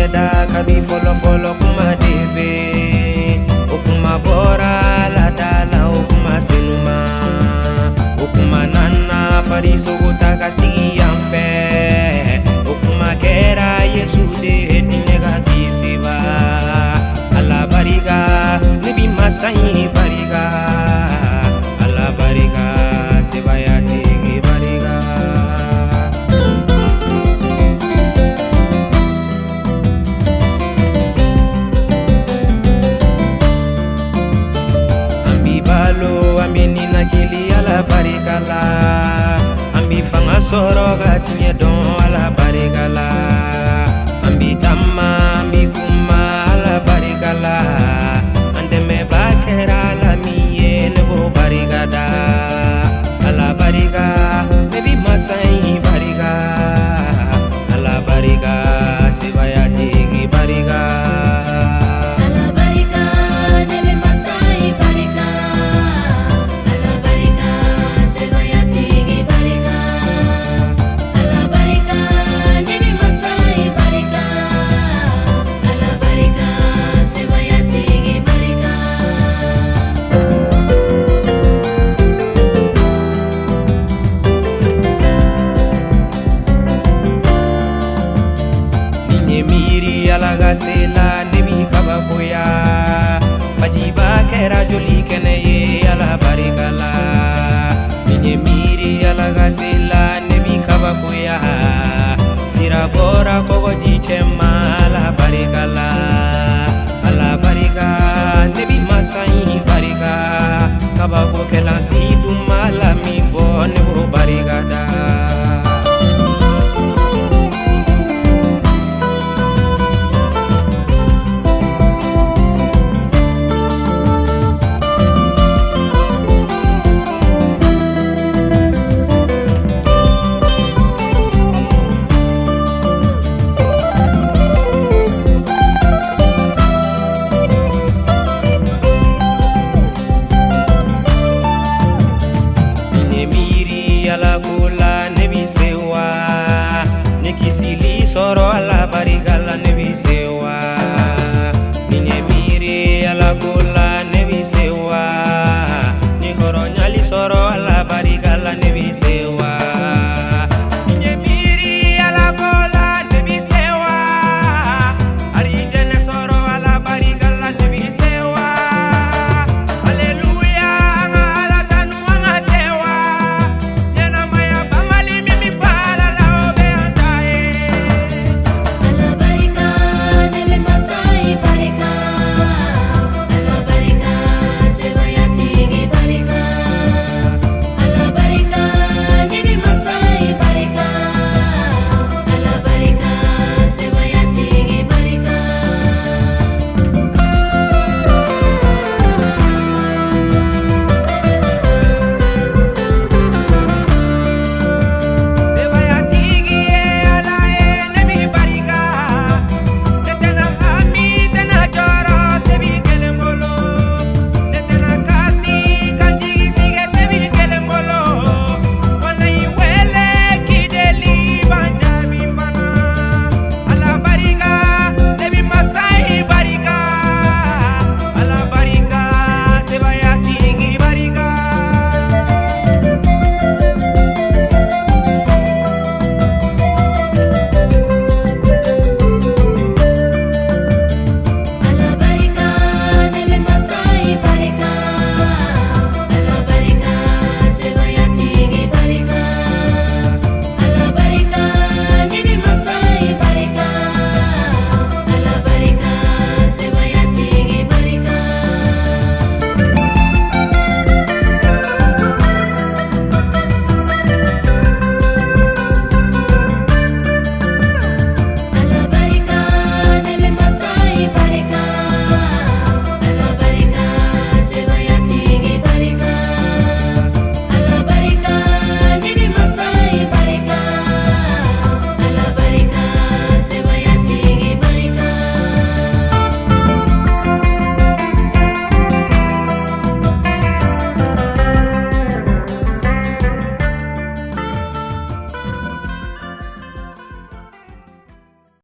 ɲɛda kabi fɔlɔfɔlɔ kuma de be o kuma bɔra ladala o kuma senuma o kuma nana farisogo ta ka sigi yan fɛ o kuma kɛra Yesu de diɲɛ ka kisiba Ala barika ne bi masa in barika Ala barika sebaya tigi barika ambi nina kili Ala barika la ambi fanga sɔrɔ ka tiɲɛ dɔn Ala barika la ambi tamma ambi kuma Ala barika la an dɛmɛba kɛra Ala min ye ne b'o barika da Ala barika ne bi masa in barika Ala barika sebaya tigi barika Ala ka sela ne bi kabakoya bajiba kɛra joli kɛnɛ ye Ala barika la ni ye miiri Ala ka sela ne bi kabakoya sira bɔra kɔgɔji cɛma Ala barika la Ala barika ne bi masa in barika kabako kɛla si duma la min bɔ ne b'o barika da Ala kola ne bi sewa ne kisili sɔrɔ Ala barika la ne bi